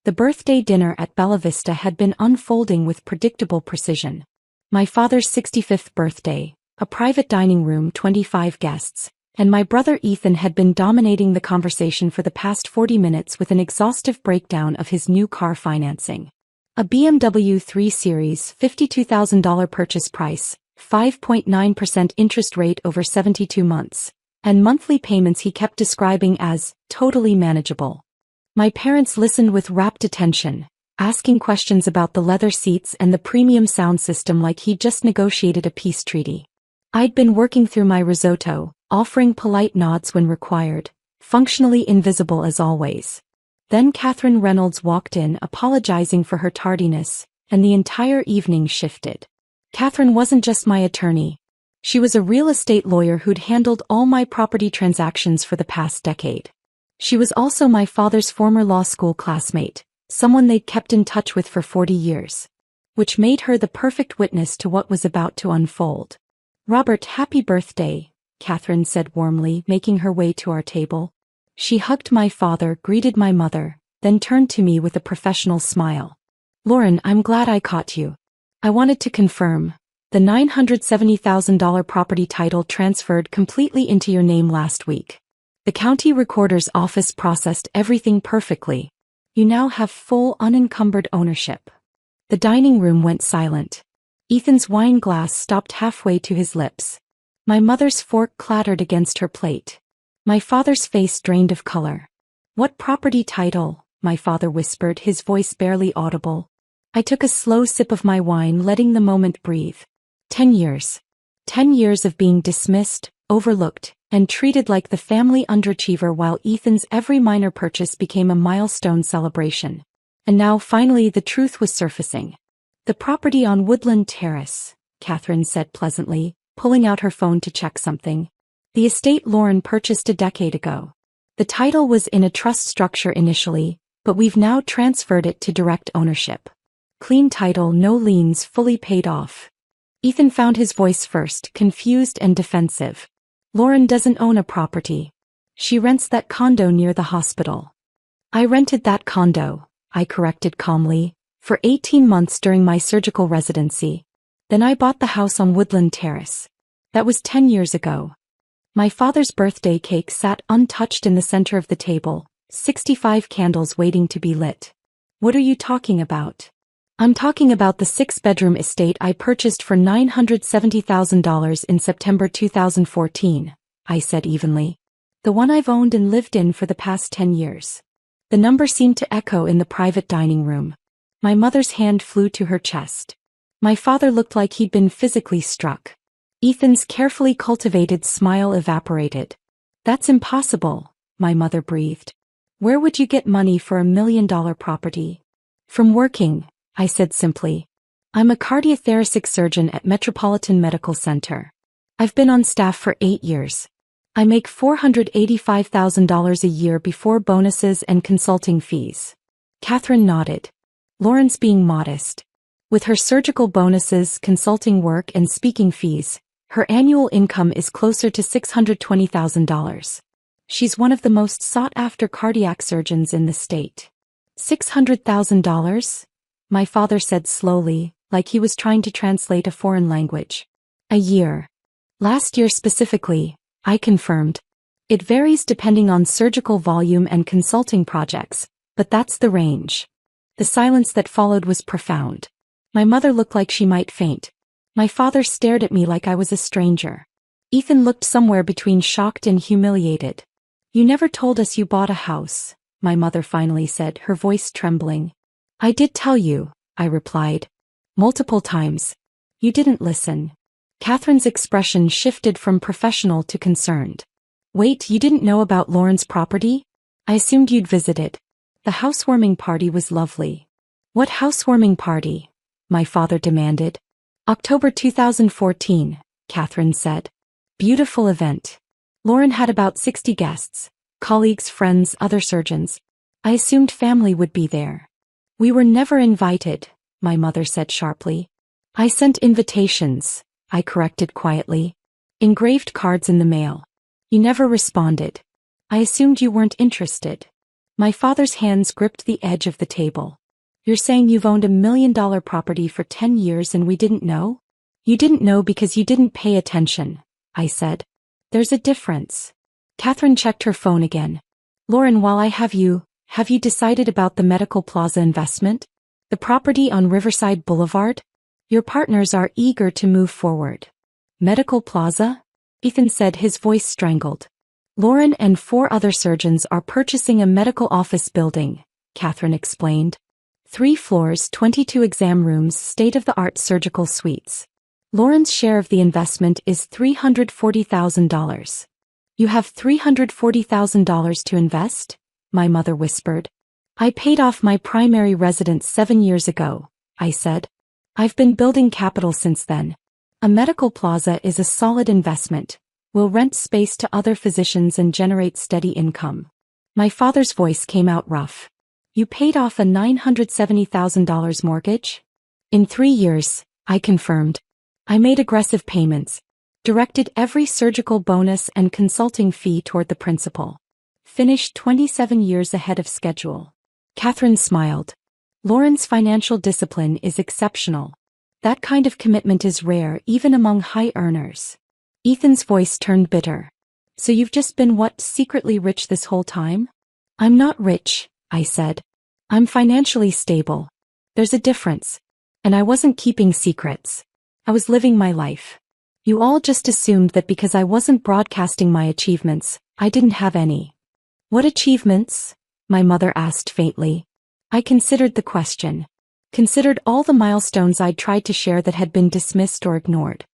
The birthday dinner at Bella Vista had been unfolding with predictable precision. My father's 65th birthday, a private dining room, 25 guests, and my brother Ethan had been dominating the conversation for the past 40 minutes with an exhaustive breakdown of his new car financing. A BMW 3 Series, $52,000 purchase price, 5.9% interest rate over 72 months, and monthly payments he kept describing as totally manageable. My parents listened with rapt attention, asking questions about the leather seats and the premium sound system like he'd just negotiated a peace treaty. I'd been working through my risotto, offering polite nods when required, functionally invisible as always. Then Catherine Reynolds walked in apologizing for her tardiness, and the entire evening shifted. Catherine wasn't just my attorney. She was a real estate lawyer who'd handled all my property transactions for the past decade. She was also my father's former law school classmate, someone they'd kept in touch with for 40 years. Which made her the perfect witness to what was about to unfold. "Robert, happy birthday," Catherine said warmly, making her way to our table. She hugged my father, greeted my mother, then turned to me with a professional smile. "Lauren, I'm glad I caught you. I wanted to confirm. The $970,000 property title transferred completely into your name last week. The county recorder's office processed everything perfectly. You now have full unencumbered ownership." The dining room went silent. Ethan's wine glass stopped halfway to his lips. My mother's fork clattered against her plate. My father's face drained of color. "What property title?" my father whispered, his voice barely audible. I took a slow sip of my wine, letting the moment breathe. 10 years. 10 years of being dismissed, overlooked, and treated like the family underachiever while Ethan's every minor purchase became a milestone celebration. And now finally the truth was surfacing. "The property on Woodland Terrace," Catherine said pleasantly, pulling out her phone to check something. "The estate Lauren purchased a decade ago. The title was in a trust structure initially, but we've now transferred it to direct ownership. Clean title, no liens, fully paid off." Ethan found his voice first, confused and defensive. "Lauren doesn't own a property. She rents that condo near the hospital." "I rented that condo," I corrected calmly, "for 18 months during my surgical residency. Then I bought the house on Woodland Terrace. That was 10 years ago." My father's birthday cake sat untouched in the center of the table, 65 candles waiting to be lit. "What are you talking about?" "I'm talking about the 6-bedroom estate I purchased for $970,000 in September 2014, I said evenly. "The one I've owned and lived in for the past 10 years. The number seemed to echo in the private dining room. My mother's hand flew to her chest. My father looked like he'd been physically struck. Ethan's carefully cultivated smile evaporated. "That's impossible," my mother breathed. "Where would you get money for $1 million property?" "From working," I said simply. "I'm a cardiothoracic surgeon at Metropolitan Medical Center. I've been on staff for 8 years. I make $485,000 a year before bonuses and consulting fees." Catherine nodded. Lauren's being modest. With her surgical bonuses, consulting work, and speaking fees, her annual income is closer to $620,000. She's one of the most sought-after cardiac surgeons in the state. $600,000? My father said slowly, like he was trying to translate a foreign language. "A year." "Last year specifically," I confirmed. "It varies depending on surgical volume and consulting projects, but that's the range." The silence that followed was profound. My mother looked like she might faint. My father stared at me like I was a stranger. Ethan looked somewhere between shocked and humiliated. "You never told us you bought a house," my mother finally said, her voice trembling. "I did tell you," I replied. "Multiple times. You didn't listen." Catherine's expression shifted from professional to concerned. "Wait, you didn't know about Lauren's property? I assumed you'd visited. The housewarming party was lovely." "What housewarming party?" my father demanded. "October 2014, Catherine said. "Beautiful event. Lauren had about 60 guests, colleagues, friends, other surgeons. I assumed family would be there." "We were never invited," my mother said sharply. "I sent invitations," I corrected quietly. "Engraved cards in the mail. You never responded. I assumed you weren't interested." My father's hands gripped the edge of the table. You're saying you've owned $1 million property for 10 years and we didn't know? You didn't know because you didn't pay attention, I said. There's a difference. Catherine checked her phone again. Lauren, while I have you decided about the Medical Plaza investment? The property on Riverside Boulevard? Your partners are eager to move forward. Medical Plaza? Ethan said, his voice strangled. Lauren and 4 other surgeons are purchasing a medical office building, Catherine explained. 3 floors, 22 exam rooms, state-of-the-art surgical suites. Lauren's share of the investment is $340,000. You have $340,000 to invest? My mother whispered. I paid off my primary residence 7 years ago, I said. I've been building capital since then. A medical plaza is a solid investment. We'll rent space to other physicians and generate steady income. My father's voice came out rough. You paid off a $970,000 mortgage? In 3 years, I confirmed. I made aggressive payments, directed every surgical bonus and consulting fee toward the principal. Finished 27 years ahead of schedule. Catherine smiled. Lauren's financial discipline is exceptional. That kind of commitment is rare even among high earners. Ethan's voice turned bitter. So you've just been secretly rich this whole time? I'm not rich, I said. I'm financially stable. There's a difference. And I wasn't keeping secrets. I was living my life. You all just assumed that because I wasn't broadcasting my achievements, I didn't have any. What achievements? My mother asked faintly. I considered the question. Considered all the milestones I'd tried to share that had been dismissed or ignored.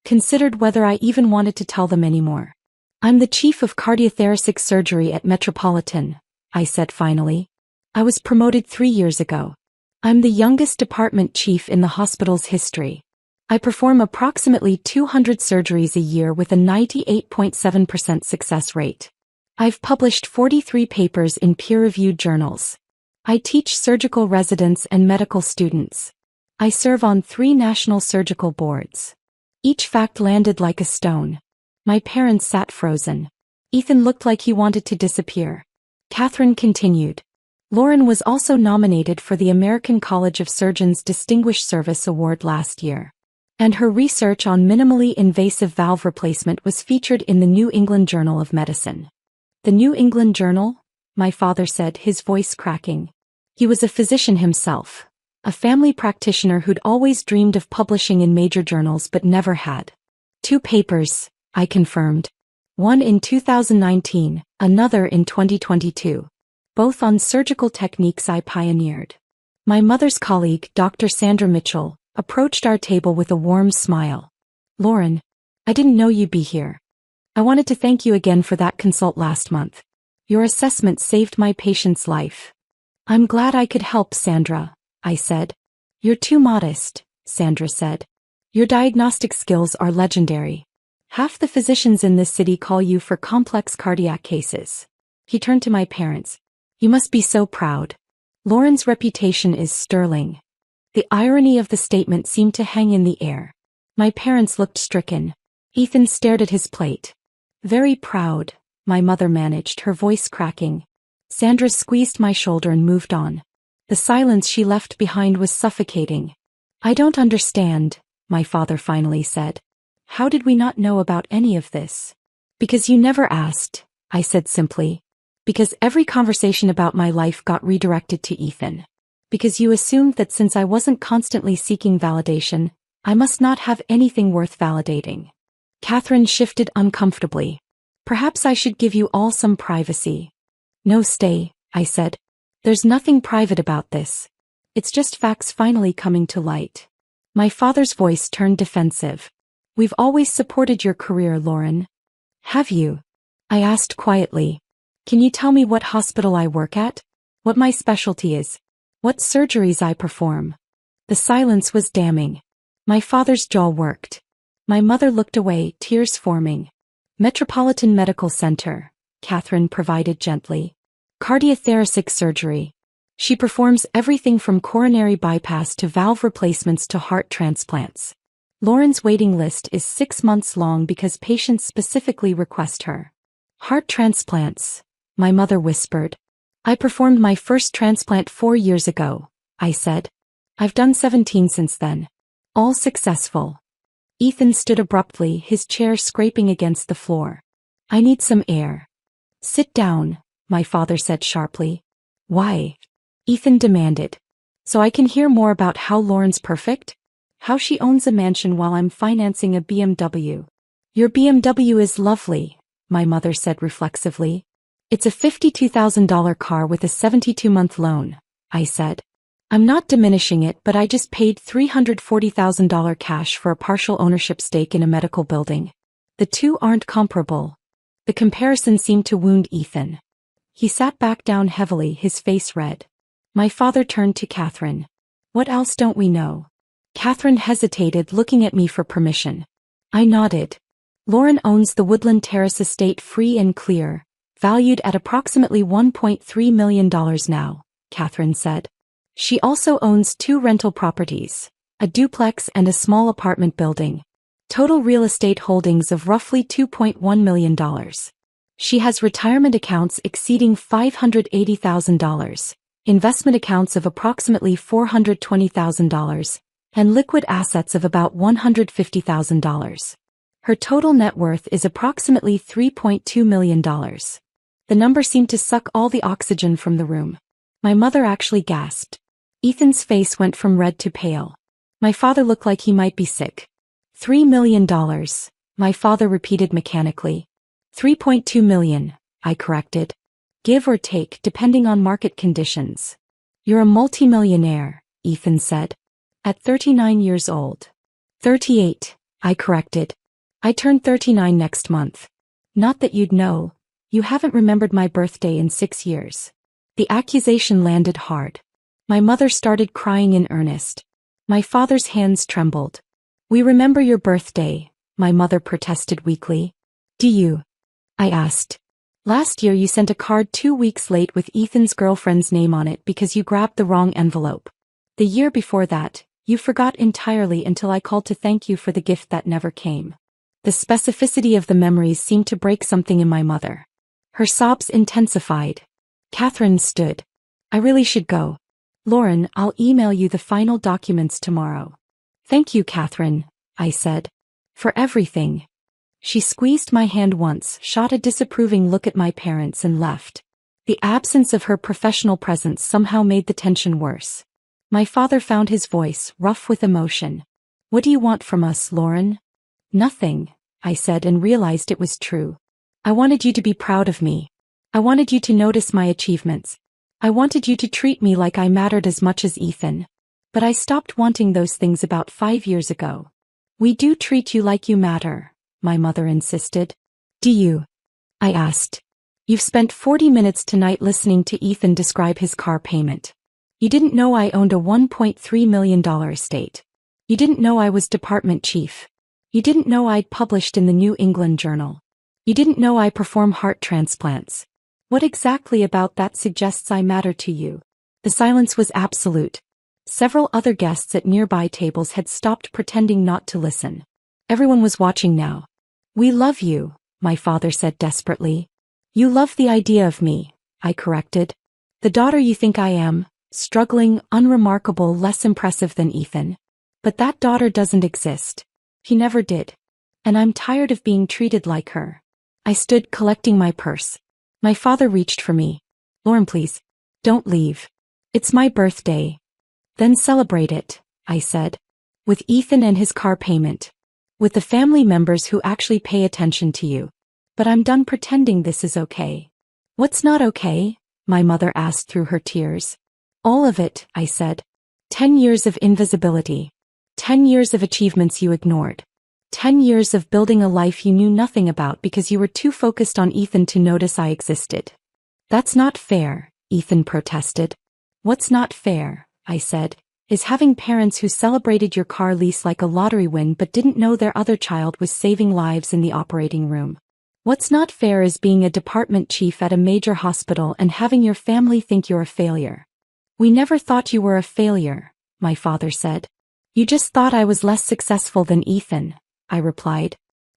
Considered whether I even wanted to tell them anymore. I'm the chief of cardiothoracic surgery at Metropolitan, I said finally. I was promoted 3 years ago. I'm the youngest department chief in the hospital's history. I perform approximately 200 surgeries a year with a 98.7% success rate. I've published 43 papers in peer-reviewed journals. I teach surgical residents and medical students. I serve on 3 national surgical boards. Each fact landed like a stone. My parents sat frozen. Ethan looked like he wanted to disappear. Catherine continued. Lauren was also nominated for the American College of Surgeons Distinguished Service Award last year. And her research on minimally invasive valve replacement was featured in the New England Journal of Medicine. The New England Journal? My father said, his voice cracking. He was a physician himself. A family practitioner who'd always dreamed of publishing in major journals but never had. 2 papers, I confirmed. One in 2019, another in 2022. Both on surgical techniques I pioneered. My mother's colleague, Dr. Sandra Mitchell, approached our table with a warm smile. Lauren, I didn't know you'd be here. I wanted to thank you again for that consult last month. Your assessment saved my patient's life. I'm glad I could help, Sandra, I said. You're too modest, Sandra said. Your diagnostic skills are legendary. Half the physicians in this city call you for complex cardiac cases. He turned to my parents. You must be so proud. Lauren's reputation is sterling. The irony of the statement seemed to hang in the air. My parents looked stricken. Ethan stared at his plate. Very proud, my mother managed, her voice cracking. Sandra squeezed my shoulder and moved on. The silence she left behind was suffocating. I don't understand, my father finally said. How did we not know about any of this? Because you never asked, I said simply. Because every conversation about my life got redirected to Ethan. Because you assumed that since I wasn't constantly seeking validation, I must not have anything worth validating. Catherine shifted uncomfortably. Perhaps I should give you all some privacy. No, stay, I said. There's nothing private about this. It's just facts finally coming to light. My father's voice turned defensive. We've always supported your career, Lauren. Have you? I asked quietly. Can you tell me what hospital I work at? What my specialty is? What surgeries I perform? The silence was damning. My father's jaw worked. My mother looked away, tears forming. Metropolitan Medical Center, Catherine provided gently. Cardiothoracic surgery. She performs everything from coronary bypass to valve replacements to heart transplants. Lauren's waiting list is 6 months long because patients specifically request her. Heart transplants, my mother whispered. I performed my first transplant 4 years ago, I said. I've done 17 since then. All successful. Ethan stood abruptly, his chair scraping against the floor. I need some air. Sit down, my father said sharply. Why? Ethan demanded. So I can hear more about how Lauren's perfect? How she owns a mansion while I'm financing a BMW. Your BMW is lovely, my mother said reflexively. It's a $52,000 car with a 72-month loan, I said. I'm not diminishing it, but I just paid $340,000 cash for a partial ownership stake in a medical building. The two aren't comparable. The comparison seemed to wound Ethan. He sat back down heavily, his face red. My father turned to Catherine. What else don't we know? Catherine hesitated, looking at me for permission. I nodded. Lauren owns the Woodland Terrace estate free and clear, valued at approximately $1.3 million now, Catherine said. She also owns 2 rental properties, a duplex and a small apartment building. Total real estate holdings of roughly $2.1 million. She has retirement accounts exceeding $580,000, investment accounts of approximately $420,000, and liquid assets of about $150,000. Her total net worth is approximately $3.2 million. The number seemed to suck all the oxygen from the room. My mother actually gasped. Ethan's face went from red to pale. My father looked like he might be sick. $3 million, my father repeated mechanically. 3.2 million, I corrected. Give or take, depending on market conditions. You're a multimillionaire, Ethan said. At 39 years old. 38, I corrected. I turned 39 next month. Not that you'd know. You haven't remembered my birthday in 6 years. The accusation landed hard. My mother started crying in earnest. My father's hands trembled. We remember your birthday, my mother protested weakly. Do you? I asked. Last year you sent a card 2 weeks late with Ethan's girlfriend's name on it because you grabbed the wrong envelope. The year before that, you forgot entirely until I called to thank you for the gift that never came. The specificity of the memories seemed to break something in my mother. Her sobs intensified. Catherine stood. I really should go. Lauren, I'll email you the final documents tomorrow. Thank you, Catherine, I said. For everything. She squeezed my hand once, shot a disapproving look at my parents and left. The absence of her professional presence somehow made the tension worse. My father found his voice, rough with emotion. What do you want from us, Lauren? Nothing, I said and realized it was true. I wanted you to be proud of me. I wanted you to notice my achievements. I wanted you to treat me like I mattered as much as Ethan. But I stopped wanting those things about 5 years ago. We do treat you like you matter, my mother insisted. Do you? I asked. You've spent 40 minutes tonight listening to Ethan describe his car payment. You didn't know I owned a $1.3 million estate. You didn't know I was department chief. You didn't know I'd published in the New England Journal. You didn't know I perform heart transplants. What exactly about that suggests I matter to you? The silence was absolute. Several other guests at nearby tables had stopped pretending not to listen. Everyone was watching now. We love you, my father said desperately. You love the idea of me, I corrected. The daughter you think I am, struggling, unremarkable, less impressive than Ethan. But that daughter doesn't exist. He never did. And I'm tired of being treated like her. I stood collecting my purse. My father reached for me. Lauren, please. Don't leave. It's my birthday. Then celebrate it, I said. With Ethan and his car payment. With the family members who actually pay attention to you. But I'm done pretending this is okay. What's not okay? My mother asked through her tears. All of it, I said. 10 years of invisibility. 10 years of achievements you ignored. 10 years of building a life you knew nothing about because you were too focused on Ethan to notice I existed. That's not fair, Ethan protested. What's not fair, I said, is having parents who celebrated your car lease like a lottery win but didn't know their other child was saving lives in the operating room. What's not fair is being a department chief at a major hospital and having your family think you're a failure. We never thought you were a failure, my father said. You just thought I was less successful than Ethan, I replied.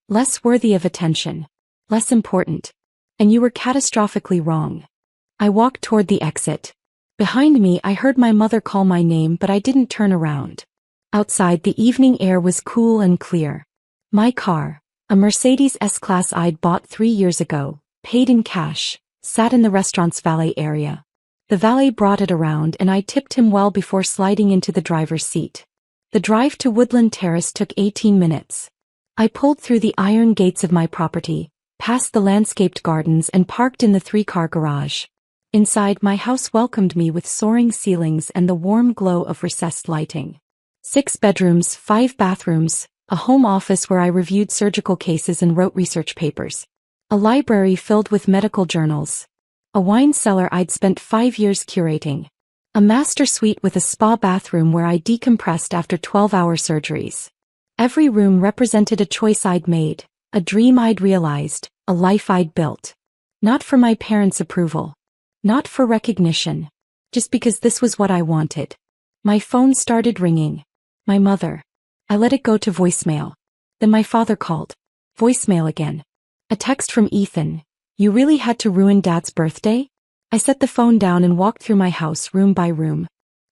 Less worthy of attention. Less important. And you were catastrophically wrong. I walked toward the exit. Behind me I heard my mother call my name, but I didn't turn around. Outside the evening air was cool and clear. My car, a Mercedes S-Class I'd bought 3 years ago, paid in cash, sat in the restaurant's valet area. The valet brought it around and I tipped him well before sliding into the driver's seat. The drive to Woodland Terrace took 18 minutes. I pulled through the iron gates of my property, past the landscaped gardens and parked in the 3-car garage. Inside, my house welcomed me with soaring ceilings and the warm glow of recessed lighting. 6 bedrooms, 5 bathrooms, a home office where I reviewed surgical cases and wrote research papers. A library filled with medical journals. A wine cellar I'd spent 5 years curating. A master suite with a spa bathroom where I decompressed after 12-hour surgeries. Every room represented a choice I'd made, a dream I'd realized, a life I'd built. Not for my parents' approval. Not for recognition. Just because this was what I wanted. My phone started ringing. My mother. I let it go to voicemail. Then my father called. Voicemail again. A text from Ethan. You really had to ruin Dad's birthday? I set the phone down and walked through my house room by room.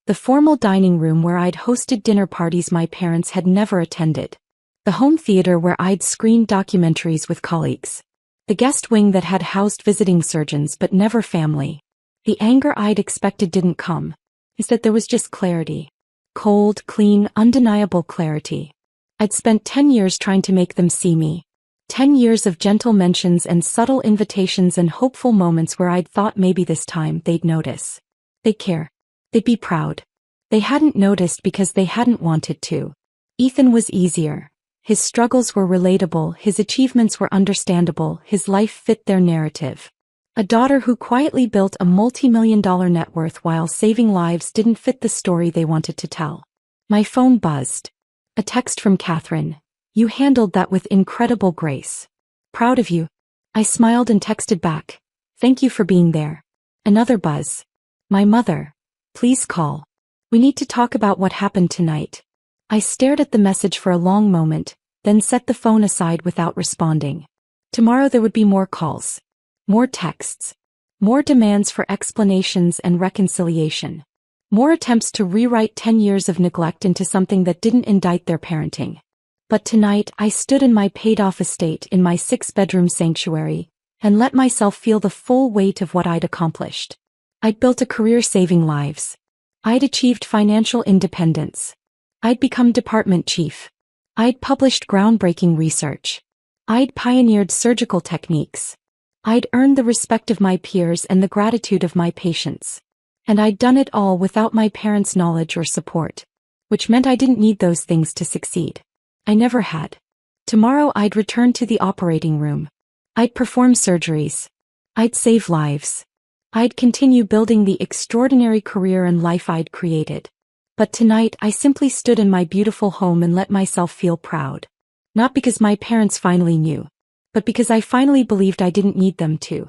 The formal dining room where I'd hosted dinner parties my parents had never attended. The home theater where I'd screened documentaries with colleagues. The guest wing that had housed visiting surgeons but never family. The anger I'd expected didn't come. Instead there was just clarity. Cold, clean, undeniable clarity. I'd spent 10 years trying to make them see me. 10 years of gentle mentions and subtle invitations and hopeful moments where I'd thought maybe this time they'd notice. They'd care. They'd be proud. They hadn't noticed because they hadn't wanted to. Ethan was easier. His struggles were relatable, his achievements were understandable, his life fit their narrative. A daughter who quietly built a multi-million-dollar net worth while saving lives didn't fit the story they wanted to tell. My phone buzzed. A text from Catherine. You handled that with incredible grace. Proud of you. I smiled and texted back. Thank you for being there. Another buzz. My mother. Please call. We need to talk about what happened tonight. I stared at the message for a long moment, then set the phone aside without responding. Tomorrow there would be more calls. More texts. More demands for explanations and reconciliation. More attempts to rewrite 10 years of neglect into something that didn't indict their parenting. But tonight I stood in my paid-off estate in my 6-bedroom sanctuary, and let myself feel the full weight of what I'd accomplished. I'd built a career saving lives. I'd achieved financial independence. I'd become department chief. I'd published groundbreaking research. I'd pioneered surgical techniques. I'd earned the respect of my peers and the gratitude of my patients. And I'd done it all without my parents' knowledge or support. Which meant I didn't need those things to succeed. I never had. Tomorrow I'd return to the operating room. I'd perform surgeries. I'd save lives. I'd continue building the extraordinary career and life I'd created. But tonight I simply stood in my beautiful home and let myself feel proud. Not because my parents finally knew, but because I finally believed I didn't need them to.